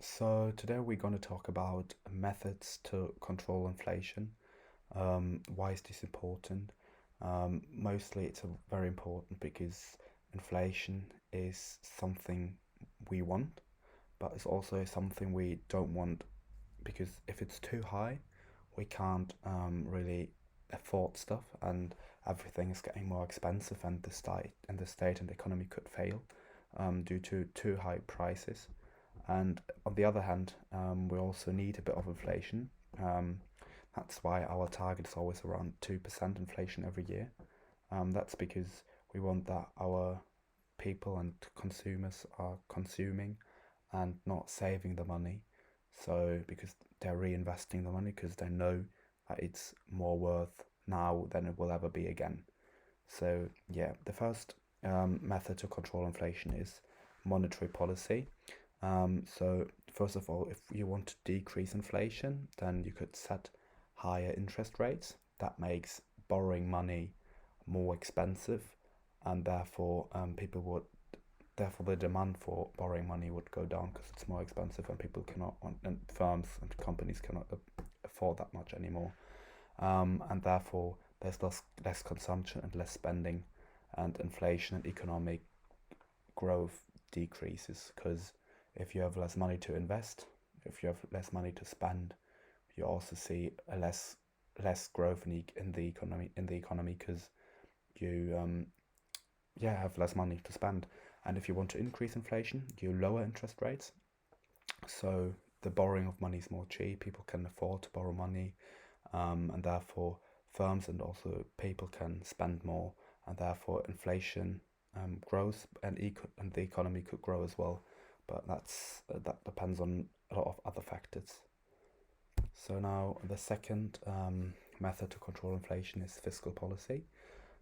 So today we're going to talk about methods to control inflation. Why is this important? Mostly it's very important because inflation is something we want, but it's also something we don't want because if it's too high, we can't really afford stuff, and everything is getting more expensive, and the state and the economy could fail due to too high prices. And on the other hand, we also need a bit of inflation. Um, that's why our target is always around 2% inflation every year. That's because we want that our people and consumers are consuming and not saving the money. So, because they're reinvesting the money because they know that it's more worth now than it will ever be again. So, yeah, the first method to control inflation is monetary policy. So first of all, if you want to decrease inflation, then you could set higher interest rates. That makes borrowing money more expensive, and therefore the demand for borrowing money would go down because it's more expensive, and people cannot, and firms and companies cannot afford that much anymore. And therefore there's less consumption and less spending, and inflation and economic growth decreases because if you have less money to invest, if you have less money to spend, you also see a less growth in the economy because you have less money to spend. And if you want to increase inflation, you lower interest rates, so the borrowing of money is more cheap. People can afford to borrow money, and therefore firms and also people can spend more, and therefore inflation grows, and the economy could grow as well. But that depends on a lot of other factors. So now the second method to control inflation is fiscal policy.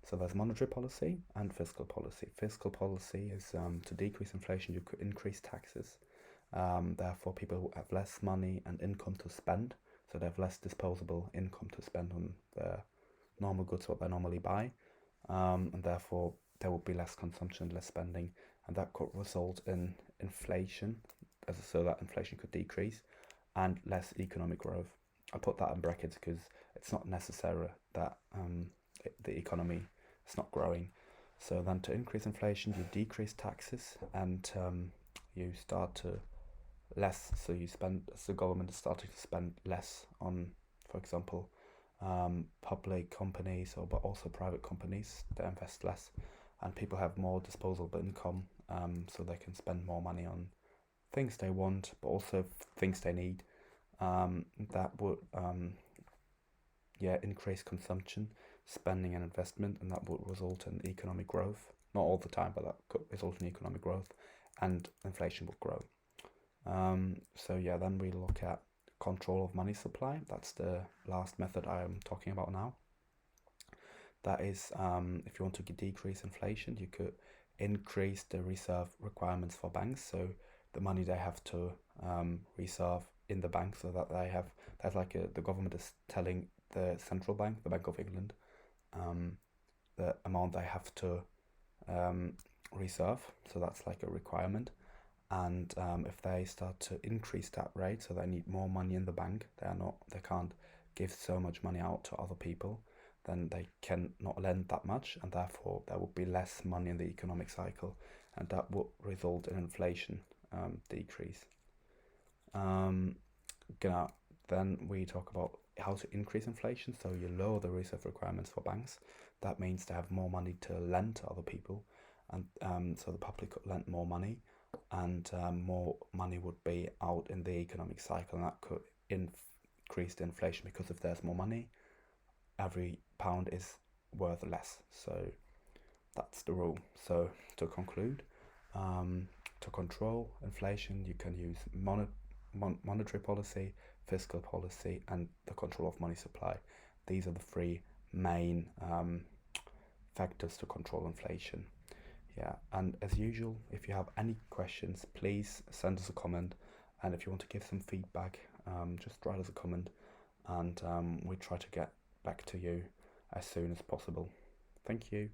So there's monetary policy and fiscal policy. Fiscal policy is to decrease inflation, you could increase taxes. Therefore, people have less money and income to spend, so they have less disposable income to spend on their normal goods, what they normally buy, and therefore there will be less consumption, less spending, and that could result in inflation, so that inflation could decrease, and less economic growth. I put that in brackets because it's not necessary that the economy is not growing. So then, to increase inflation, you decrease taxes, and you start to less. So you spend. So the government is starting to spend less on, for example, public companies, or but also private companies. They invest less, and people have more disposable income, so they can spend more money on things they want, but also things they need. That would increase consumption, spending, and investment, and that would result in economic growth. Not all the time, but that could result in economic growth, and inflation would grow. So yeah, then we look at control of money supply. That's the last method I am talking about now. That is, if you want to decrease inflation, you could increase the reserve requirements for banks. So the money they have to reserve in the bank, so that that's like the government is telling the central bank, the Bank of England, um, the amount they have to reserve. So that's like a requirement. And if they start to increase that rate, so they need more money in the bank, they can't give so much money out to other people, then they can not lend that much, and therefore there will be less money in the economic cycle, and that will result in inflation decrease. Um, then we talk about how to increase inflation. So you lower the reserve requirements for banks. That means they have more money to lend to other people, and so the public could lend more money, and more money would be out in the economic cycle, and that could increase the inflation because if there's more money, every pound is worth less. So that's the rule. So to conclude, to control inflation, you can use monetary policy, fiscal policy, and the control of money supply. These are the three main factors to control inflation. Yeah, and as usual, if you have any questions, please send us a comment. And if you want to give some feedback, just write us a comment, and we try to get back to you as soon as possible. Thank you.